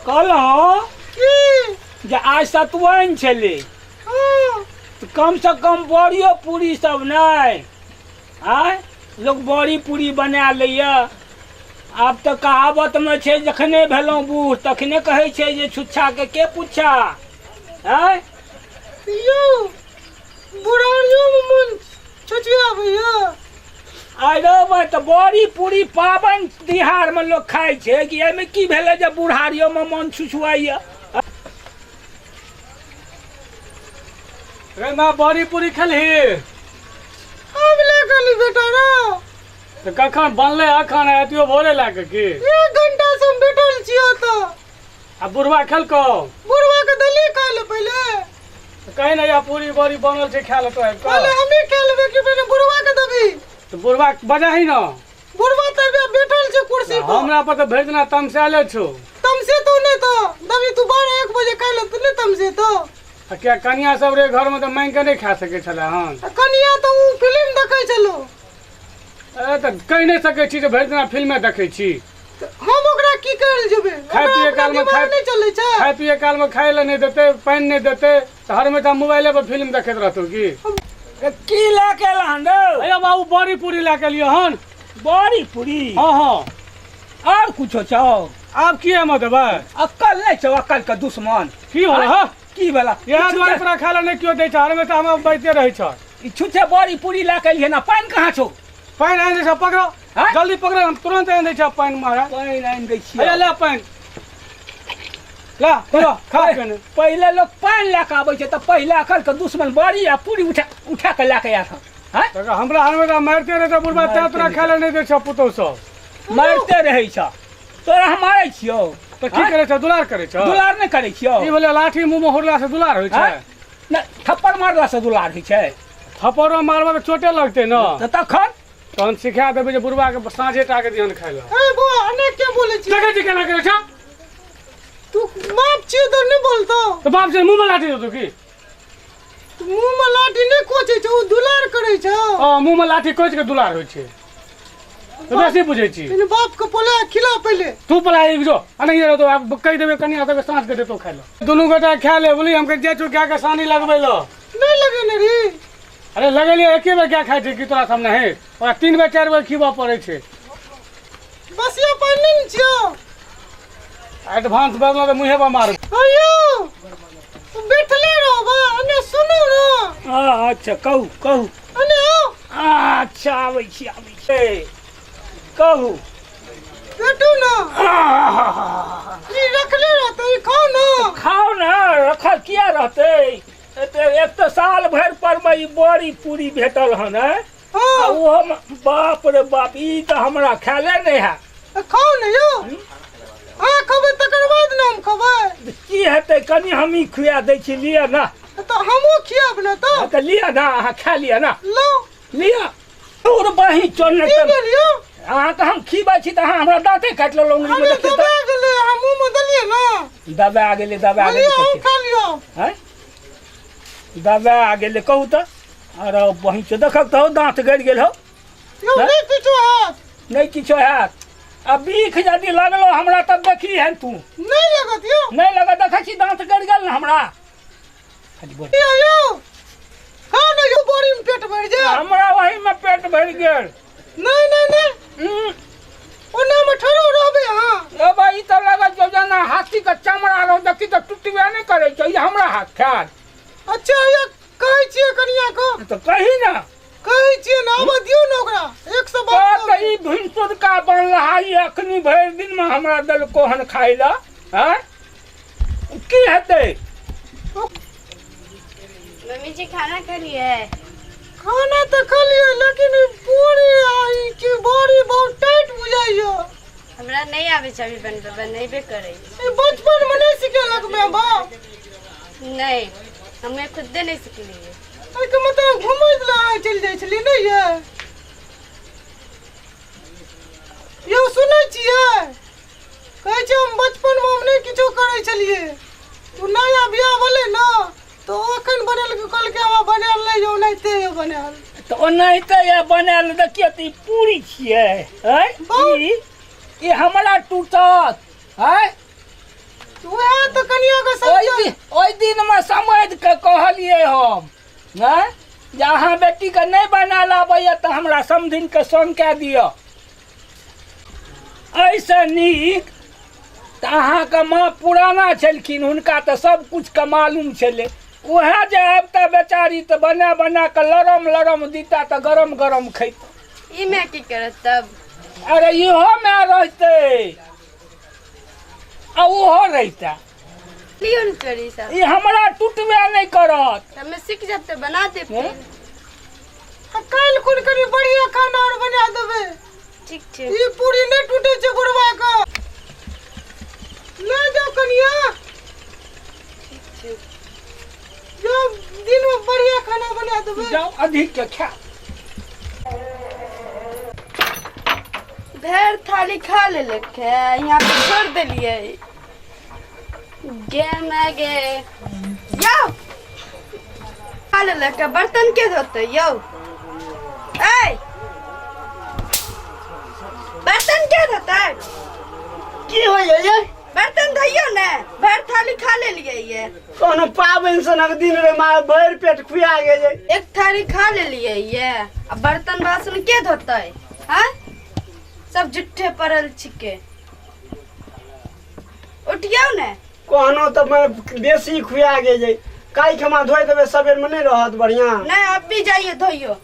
कहलहुँ जे आइ सतुआइन छलै तो कम से कम बड़ियो पूरी सब नहीं आय लोग बड़ी पूरी बना लैया। आब तो कहावत में छै जखने भेलहुँ बूढ़ तखने कहै छै जे छुच्छा के पूछा आय बुढ़ारियों में मन छुछिया भैया। अरे तो बड़ी पूरी पाबन तिहार में लोग खाई छै कि एमे की भेलै जे बुढ़ारियों में मन छुछुआइया। रे माँ बड़ी पूरी खेलही अब ले गली बेटा रो तो कखन बनले अखन एतियो भोरे लाके की 1 घंटा से हम बैठल छियो तो आ बुढ़वा खेलको बुढ़वा के दली खा ले पहले कहीं नहीं पूरी बड़ी बनल छै खा लेतो है पहले हम ही खा लेबे कि पहले बुढ़वा के दबी तो बुढ़वा बजा ही ना बुढ़वा तबे बैठल छै कुर्सी पर हमरा पर तो भेज देना तमसाले छो तमसे तो नहीं तो दबी तू 12-1 बजे खा ले तू नहीं तमसे तो क्या कनिया सब रे घर में तो मांग के नहीं खा सके छला हन कनिया तो उ फिल्म देखै छलो। अरे तो कह नहीं सके छी तो भेज देना फिल्म में देखे छी हम ओकरा की करल जेबे खाए पिए काल में खाए नहीं चले छै खाए पिए काल में खाए ले नहीं देते पानी नहीं देते तो हर में तो मोबाइल पर फिल्म देखत रहतो की लेके एलहन रे अरे बाबू बड़ी पूरी लेके लियो हन बड़ी पूरी हाँ हाँ और कुछो छौ आप की है देबै अक्कल नहीं छौ अक्कल के दुश्मन की होला हा की भेला यह द्वार पर खाए नहीं क्यों दे हर में तो हम बैठते रहे छ छुच्छे बड़ी पूरी लेके एलिए ना पानी कहाँ छौ पानी आन दे छ पकड़ो हाँ? जल्दी पकड़ो हम तुरंत आन दे छ पानी मारा पानी आन दै छियै अरे ले पानी ला पकड़ो खा के पहले लोग पानी लेके आबै छै त पहले अक्कल के दुश्मन बड़ी आ पूरी उठा के लेके आत हैं तो हमरा हर में तो मारते रहे बुढ़वा ते तोरा खाए नहीं दे छ पुतो सब मारते रहै छ तोरा हम मारै छियौ तो की करे छ दुलार करे छ दुलार नहीं करै छियौ ई बोले लाठी मुंह में होरला से दुलार होय छै न थप्पड़ मारला से दुलार होइ छै थप्पड़ो मारबा तो चोटे लगते न त तखन तहन सिखा देबै जे बुढ़वा के साँझे टा के दिहन खाए ला ए बो अने क्या बोले छी देखे छी केना करे छ तू बाप छी तो नहीं बोलतो तो बाप से मुंह में लाठी दो की तू मुंह में लाठी नहीं कोचे छ दुलार करे छ मुंह में लाठी कोच के दुलार होय छै तो बेसी बुझे छी तेरे बाप को पोला खिला पहले तू पलाई जो अने ये तो आप कह देबे कनिया तक सांस के देतो खाए ला दोनों गोटा खा ले बोली हमके जे तू क्या के सानी लगबै लो नहीं लगे न रे अरे लगेलिए एके बेर क्या खाए छै कि तोरा सामने है और 3 बेर 4 बेर खीबा पड़े छै बस ये पानी नहीं छियो एडवांस बदला तो मुंहे पर मार अयो तू बैठले रहो बा अने सुनो ना अच्छा कहू अने आओ अच्छा आबै छै कहू बैठो ना ये रखले रहते खाओ ना रखल किया रहते एक तो साल भर पर में ई बड़ी पूरी भेटल हन हाँ वो बाप रे बाप ई तो हमरा खाले नहीं है खाओ ना यो हाँ खबे तकर बाद ना हम खबे की हेतै कनी हम ही खुआ दै छी लिया ना तो हमो खियाब ना तो लिया ना अहाँ खा लिया ना लो लिया और बही चोन की करियो अहाँ के हम खीबै छी त अहाँ हमरा दाँते काटि लेलहुँ उंगली में देखियौ दबा गेले हम मुंह में दलिए ना दबा गेले हम खा लियो हैं दबा गेले कहू त अरे बही चो देखक त दाँत गड़ि गेल हो यो नहीं किछो है नहीं किछो हैत अब बीख यदि लगलो हमरा तब देखी है तू नहीं लगत यो नहीं लगा देखै छी दाँत गड़ि गेल ना हमरा खाली बोल यो खाओ ना यो बड़ी में पेट भर जा हमरा वही में पेट भरि गेल नहीं ओना में ठरो रहबे हां ए भाई त लगत जो जना हाथी का चमड़ा रहो देखी त टूटबे नहीं करे छै ई हमरा हाथ खाद अच्छा ये कहै छियै कनिया को तो कही ना कहै छियै ना अब दियो ना ओकरा 100 बात तो ई भिनसुर का बन रहा है अखनी भरि दिन में हमरा दल कोहन खाई ला हैं की हेतै मम्मी जी खाना खा लिए खाना तो खा लियो लेकिन पूरी आई की बड़ी बहुत टाइट बुझाइयो हमरा नहीं आवे छै अभी बनबे करे ई बचपन में नहीं सिखेलक मैं बाप नहीं हमें खुद नहीं सिखलिए आई के मतलब घुमै ला चल जाय छली नहीं है यो सुनै छियै कहै छै हम बचपन में हम नहीं किछो करै छलिए तू नया बियाह भेलै ना तो अखन बनल के कल के हम बनाल नहीं जो नहीं ते बनाल तो ओनाहिते ये बनाल देखिए त ई पूरी छियै हैं ई हमरा टूटत हैं दिन में समझ के कहलिए हम हैं जे अहाँ बेटी के नहीं बनाल आबैया तो हमरा समधिन के संग कए दिअ। ऐसे नीक तो अहाँके माँ पुराना छलखिन, हुनका तो सब कुछ के मालूम छलै। उएह जे आबता बेचारी तो बना बना के लरम लरम दीता तो गरम गरम खैता। ई मैं की करत तब? अरे इहो में रहते आ ओहो रहता, लियो न करी सब। ई हमरा टूटबे नहीं करत। हमें सीख जब तो बना दे फिर। कल कुन करी बढ़िया खाना और बना देबे। ठीक छै। ई पूरी नहीं टूटे छै गुड़वा का। ले जाओ कनिया। ठीक छै। जो दिन में बढ़िया खाना बना देबे। जाओ अधिक के खा। भैर थाली खा ले लेके यहाँ पे छोड़ देलिए। गे मैं गे यो खा ले लेके बर्तन के धोते यो। ए बर्तन के धोते? की होइए ये? बर्तन धोइयो ने, भैर थाली खा ले लिए ये। कोनो पाबन सनक दिन रे मार भर पेट खुआ गेले। एक थाली खा ले लिए ये, अब बर्तन बासन के धोते? हाँ सब जुट्ठे पड़ल छिके। उठियो ने। कोनो तो मैं बेसी खुआ गेले। काई खमा धोइ देबे सबेर में नहीं रहत बढ़िया। नहीं अब भी जाइए धोइयो,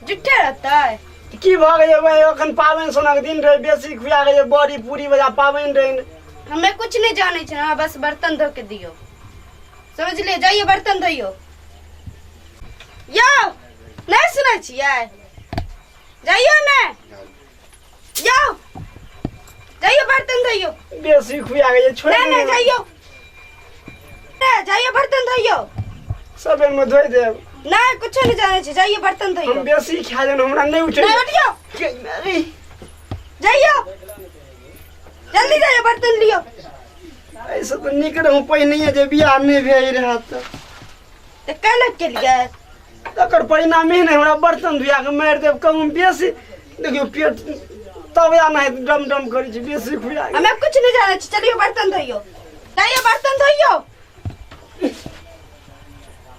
जुट्ठे रहता है। की भ गेले भाई अखन पाबन सनक दिन रे बेसी खुआ गेले। बड़ी पूरी बजा पाबन रे। हमें कुछ नहीं जाने छे, हाँ बस बर्तन धो के दियो। समझ लिए? जाइए बर्तन धोइयो। यो नहीं सुनै छियै? जाइयो ने यो, जाइयो बर्तन धोइयो। बेसी खुआ गेले छोड़ नहीं नहीं जाइयो, नहीं जाइयो बर्तन धोइयो। सबेर में धोइ देब। नहीं कुछ नहीं जाने छे, जाइए बर्तन धोइयो। हम बेसी खा लेन हमरा नहीं उठे। नहीं उठियो, जाइयो जल्दी जाइयो बर्तन लियो। ऐसे तो निक रहूं पहिने जे बियाह नहीं भेल रहत तो कल के लिए तकर परिणाम ही नहीं हमरा बर्तन धुआ के मार देब। कहूं बेसी देखियो पेट तब या नहीं डम डम करी छी बेसी खुआ गेले। हमें कुछ नहीं जाने छे, चलियो बर्तन धोइयो। जाइयो बर्तन धोइयो,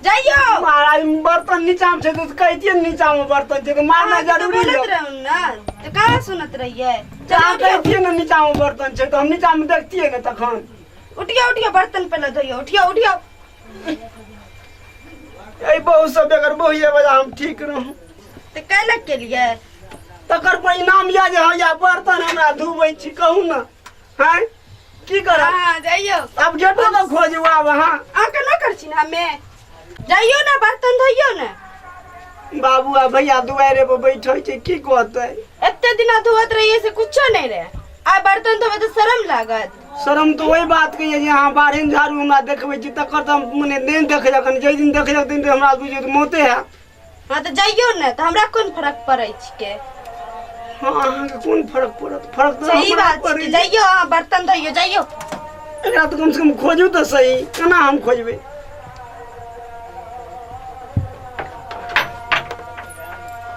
जाइयो। महाराज बर्तन नीचा में छे तो कहतिए नीचा में बर्तन छे तो मारना जरूरी बोलत है। रहूं ना तो कहाँ सुनत रहिए। जहाँ चलियो कहतिए ना नीचा में बर्तन छे तो हम नीचा में देखतिए ना तखन। उठियो उठियो बर्तन पहले धोइयो, उठियो उठियो। ए बहु सब अगर बहुए बजा हम ठीक रहूं तो कल के लिए तकर परिणाम या जे या बर्तन हमरा धुबै छी कहूं ना। हैं की करब? हाँ जाइयो। अब गेटो तो खोजू आब। हां आके न करछी ना हमें। जाइयो ना बर्तन धोइयो ना। बाबू आ भैया दुआरे पे बैठे छे की कहते? एते दिन धोवत रहिए से कुछो नहीं रहे। आ बर्तन धोवे तो शर्म लागत। शर्म तो वही बात कहिए जे अहाँ बारह झाड़ू हमरा देखबै छी तकर तो मने दिन देखे जखन जे दिन देखे दिन तो हमरा बुझियो तो मौते है। हाँ तो जाइयो ना, तो हमरा कोन फर्क पड़े छिके? हाँ अहाँके कोन फर्क पड़त? फर्क तो सही हमरा बात पड़ै छिके। छै। जाइयो हाँ बर्तन धोइयो जाइयो। एकरा तो कम से कम खोजू तो सही। केना हम खोजबै?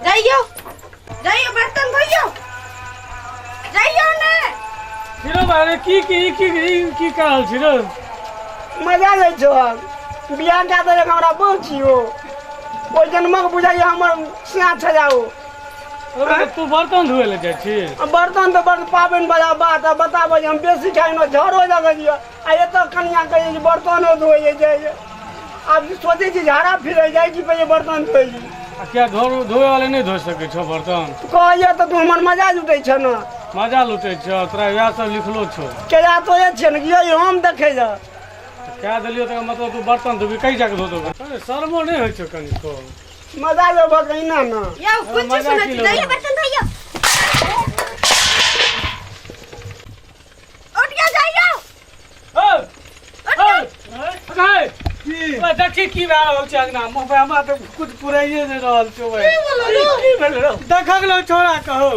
जाइयो जाइयो बर्तन धोइयो, जाइयो ने। फिरो बारे की कहल छी रे? मजा जाइ छो बियाह का तो हमरा बहु छियो ओ जन्मक बुझाइए हमर सिया छजाओ। अरे तू बर्तन धोए ले जाइ छी? बर्तन तो बड़ पाबनि बला बात है। बताबै हम बेसी खाइ न झाड़ो जगह दियो आ एतऽ कनिया कहै छै बर्तनो धोए जाइ। आब सोचै छी झाड़ा फिरे जाइ छी पहिले बर्तन धोइ छी। आ क्या धोए वाले नहीं धो सके छो बर्तन? कहैए तऽ तू हमर मजा लुटै छ न। मजा लुटे छो तोरा वएह सब लिखलो छो। केजा तोए छै न कि हम देखै जा क्या दिलियो तो मतलब तू बर्तन धोबी कई जाके धो दोगे? अरे शर्मो नहीं होइ छो कनी को? मजा जो भगैना न। यो कुछ मजा सुनत की जाइयो लोग। बर्तन धोइयो। उठ गया जाइयो। ओ ओए देखी की भए रहल छै अंगना में? हमरा तो कुछ पुराइए नहीं रहल छो भाई। की भेल रे? देखक लो छोरा कहो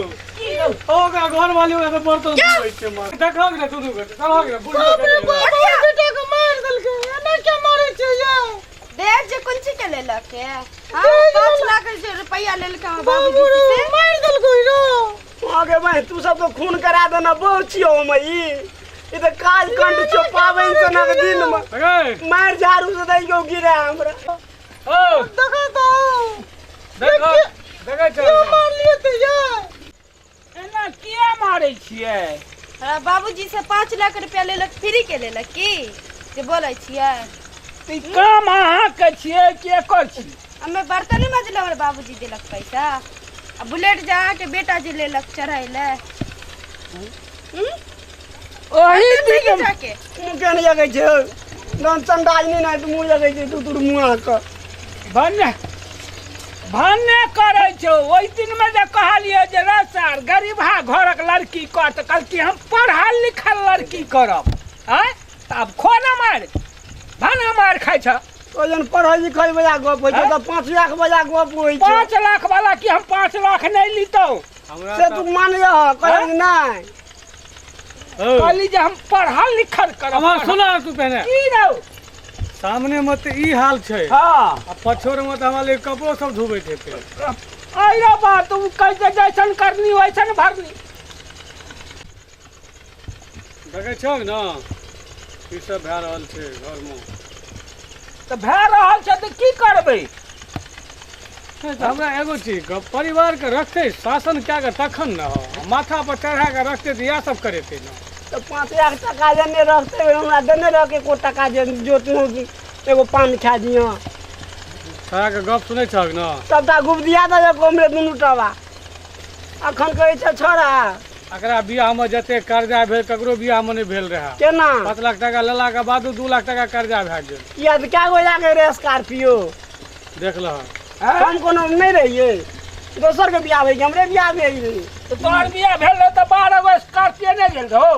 ओकरा घर वाली ओकरा तो बर्तन धोइ छै मार। देखक रे तू देखक रे बुढ़िया बेटे को मार देलके। एना क्या मारे छै ये? देख जे कुंची के ले लके। हां 5 लाख रुपया ले लके हमर बाबूजी से मार देलको रो। आगे भाई तू सब तो खून करा देना बहु छियो मई। ये तो काज कंठ छो पावन सनक दिन में अगे मार झाड़ू से दई गो गिरे हमरा ओ देखा तो देखो देखो क्यों मार लिए थे यार एना किया मारे छियै अरे बाबूजी से 5 लाख रुपया लेलक फ्री के लेलक की जे बोलै छियै ई काम अहाँ के छियै कि एकर छी हमे बर्तन नहीं मजले हमर बाबूजी देलक पैसा आ बुलेट जा के बेटा जी लेलक चढ़ैले ओही दिन जाके मुंह के नहीं जगै छै नन संडाज नहीं ना मुंह जगै छै तू मुंह का भन्ने भन्ने करै छौ ओहि दिन में जे कहलिए जे रे सर गरीबा घरक लड़की कर त कहलकी हम पढ़ल लिखल लड़की करब आय तब खोना मार भाना मार खाइ छ तो जन पढ़ाई लिखाई बजा गप होय छै तो 5 लाख बजा गप होय छै 5 लाख वाला की हम 5 लाख नहीं लीतौ हमरा से तू मान जा कहै नहीं कहली जे हम पढ़ल लिखल करब हमार सुना तू पहले की रौ सामने में तो ई हाल छै हां आ पछोर में तो हमारे कपड़ो सब धोबे थे पे आई रे बा तू कैसे जैसन करनी वैसन भरनी देखे छो ना ई सब भए रहल छै घर में तो भए रहल छै तऽ की करबै हमरा एगो चीज परिवार के रखते शासन क्या के तखन न हो माथा पर चढ़ा के रखते तो यह सब करेते न तो 5 लाख टका जने रखते हुए हमरा देने रह के को टका जे जो तू एगो पान खा दियो सारा के गप सुनै छक न सबटा गुब दिया दे हमरे दुनू टवा अखन कहै छै छोड़ा एकरा बियाह में जते कर्जा भेल ककरो बियाह में नहीं भेल रहा केना 5 लाख टका लेला के बाद 2 लाख टका कर्जा भए गेल या तो क्या गो जाके रे स्कॉर्पियो देख लह हम कोनो नहीं रहिए दोसर के बियाह भई हमरे बियाह भेल रही तो तोहर बियाह भेल रहै तऽ 12 गो स्कॉर्पियो नहि गेल रहौ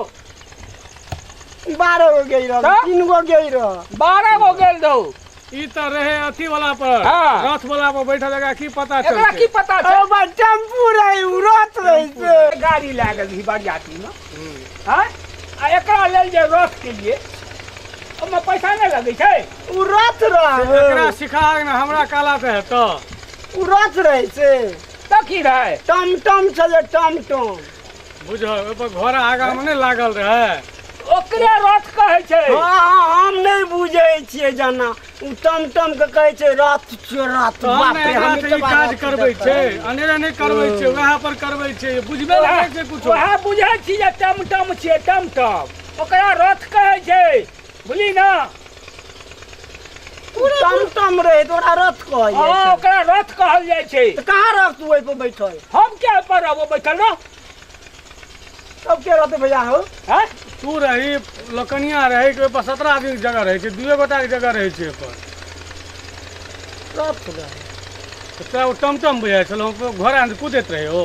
12 गो गई रह 3 गो गई रह 12 गो गेल रहौ ई तो रहे अथी वाला पर हाँ। रथ वाला पर बैठल लगा की पता एकरा चलते की पता छै ओ बा टेम्पू रही उड़त रही से गाड़ी लागल ही बरियाती में हैं आ एकरा लेल जे रथ के लिए ओमे पैसा नहीं लगे छै उड़त रह एकरा सिखा न हमरा काला पे है तो उड़त रही से तऽ की रहै टम टम चले टम टम बुझ ओपर घोड़ा आगा में नहीं लागल रहे ओकरे रथ कहै छै हाँ हम नहीं बुझे छिए जाना उ टम टम के कहै छै रथ रथ तो हम एकरा से ई काज करबै छै अनेरे नहीं करबै छै वएह पर करबै छै बुझबे नहीं छै कुछो वएह बुझै छी जे टमटम छियै टमटम ओकरा रथ कहै छै बुझली ना टम टम रहे तोरा रथ कहै हाँ छै ओकरा रथ कहल जाइ छै तो कहाँ रख तू ओइ पर बैठल हम क्या पर रहबो बैठल रह सब के रहते भैया हो हैं तू रही लकनिया रही के ऊपर 17 आदमी के जगह रहे छै 2 गोटा के जगह रहे छै पर रथ रहे तो तोरा ओ टमटम बुझाइ छलो घोड़ा में कूदैत रहे हो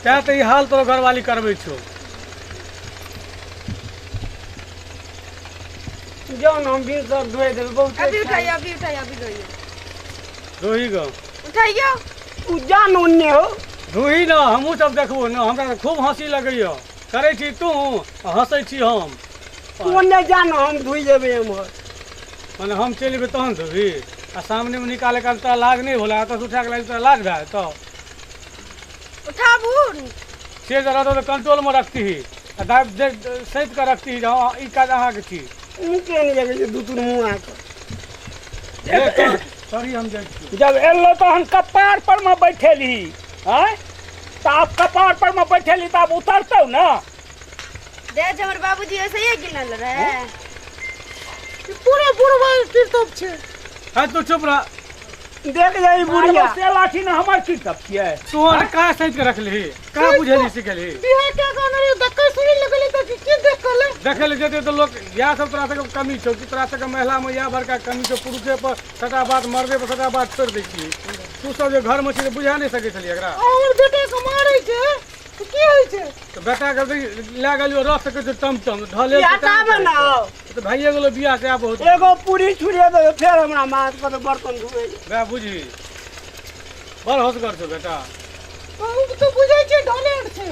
क्या तो ई हाल तोरा घरवाली करबै छौ जौन हम भी सब धोए देबे बहुत अभी उठाइए अभी उठाइए अभी धोइए रोही गो उठाइए तू जान ओन्ने हो रोही न हमहूँ सब देखबो न हमरा तऽ खूब हंसी लगैया करै छी तू हंसै छी हम तू ओन्ने जान हम धोई देबे हमर माने हम चलि अयबै तहन धोबी आ सामने में निकाले का तोरा लाज नहीं होला तऽ उठा के लाग तोरा लाज भए तो उठाबू से जरा तो कंट्रोल में रखती आ दाब सहित के रखती हाँ ई काज अहाँके छी मुँह के नहीं जगह दू तू मुँह आके सॉरी हम जाइ छी जब एलो तो हम कपार पर में बैठेली हैं तो आप कपार पर में बैठेली तो आप उतरतौ ना दे हमर बाबूजी ऐसे ही गिनल रहे पूरा बुढ़वा कीर्तन छे है तू चुप रह देख जाई बुढ़िया से लाठी न हमर की तब छियै तोहर का सहित के रखली का बुझेली सिखली बिहार के गाना रे दक्का सुनी लगले त की देखले देखे ले जेते तो लोग या सब तरह से कमी छौ कि तरह से महिला में या बड़का कमी छौ पुरुषे पर सटा बात मर्दे पर सटा बात छोड़ दै छी तू सब जे घर में छी बुझा नहीं सकै छली एकरा और बेटे के मारै छे तो की होय छे तो बेटा के ले गेलियो रख सकै छै टमटम ढले हटाबे ना तो भाइये गेलो बियाह से बहुत एगो पूरी छुड़िए दे फेर हमरा माथ पर बर्तन धुए वह बुझी बड़ होशगर छौ बेटा तो बुझै छे ढोले छे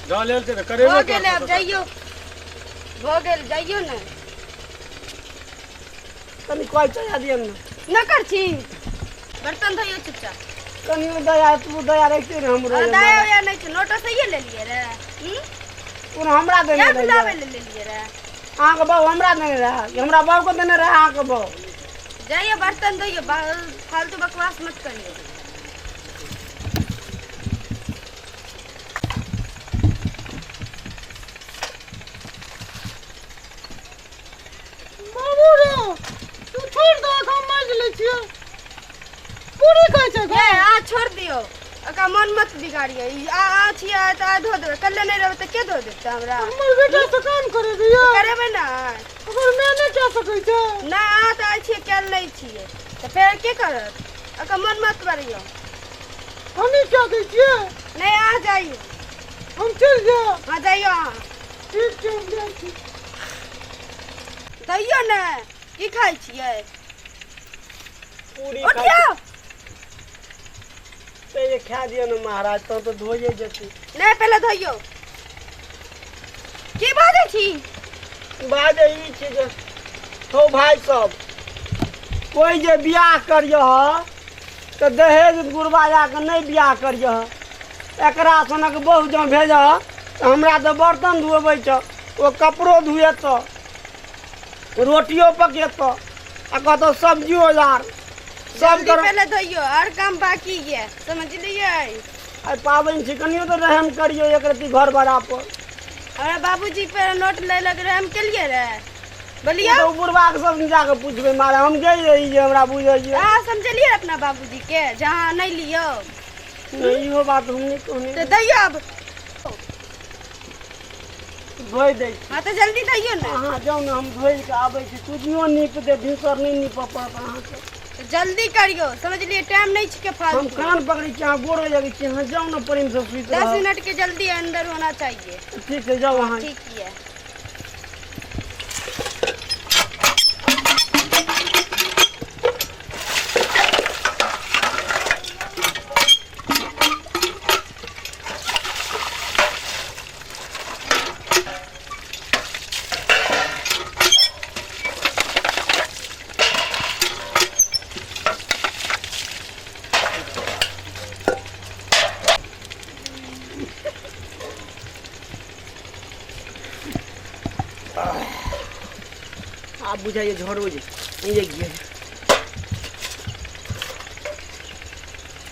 ढले से करेबो हो गेल अब जाइयो हो गेल जाइयो ने कनी कोई चढ़ा दिए ना न कर छी बर्तन धोइयो चुपचाप कनी दया तू दया रखते रे हमरो अरे दाया या नहीं छै नोटो से ये ले लिए रे तू हमरा देने क्या रही बुलावे ले लिए रे? अहाँ के बहू हमरा देने रहे, हमरा बहू को देने रहे अहाँ के बहू। जाइए बर्तन धोइए, फालतू बकवास मत करिए। बाबू रे तू छोड़ दो हम मांग ले छिए पूरी कहै छै ये आ छोड़ दियो, अका मन मत बिगाड़िए। आ छिए त आ धो देबे, कल्ले नहीं रहबे त के धो देते हमरा? हमर बेटा से काम करे दिया करेबे ना, अगर मैं नहीं क्या सकै छै ना आ त आ छिए कल नहीं छिए त फेर के करत? अका मन मत करियो। हमें क्या दै छिए नहीं आ जाइए, हम चल जा आ जाइए। अहाँ ठीक छै हम जाइ छी दैयो ने, की खाइ छिए? पूरी उठियो, ते ये खा दियो न महाराज, तो धोइए जेती। नहीं पहले धोइयो। की बाजै छी? बाजे ई छै जे हो भाई सब, कोई जे बियाह करियो तो दहेज गुरबाया के नहीं बियाह करियो। एकरा सनक बहु जो भेज हमरा तो बर्तन धोबै छ, ओ कपड़ो धुएत, रोटियो पकेत, आ कहतो सब्जियो यार सब जल्दी कर। पहले धोइयो, और काम बाकी है, समझ लिए? आई पाबन छी, कनियो तो रहम करियो एक रति घर बड़ा पर। अरे बाबूजी पे नोट ले लग रहे, हम के लिए रे? बोलिए। तो बुढ़वा के सब जाके पूछबे मारे, हम गई रही जे हमरा बुझिए। हाँ समझलिए अपना बाबूजी के, जहाँ नहीं लियो नहीं हो बात हमने कहने तो दैयो अब। धोई दे। हाँ तो जल्दी दैयो ना, अहाँ जाओ ना, हम धोई के आबै छी। तुझियो नीप दे, भीतर नहीं नीप पड़त अहाँ के। तो जल्दी करियो, समझ लिए? टाइम नहीं छिके हम फालतू। कान पकड़ी छी, अहाँ गोड़ लगे छी। अहाँ जाओ ना प्रेम से सुइत 10 रहो। मिनट के जल्दी अंदर होना चाहिए। ठीक है जाओ अहाँ। ठीक है। आप बुझाइए झड़ो जे ये गिर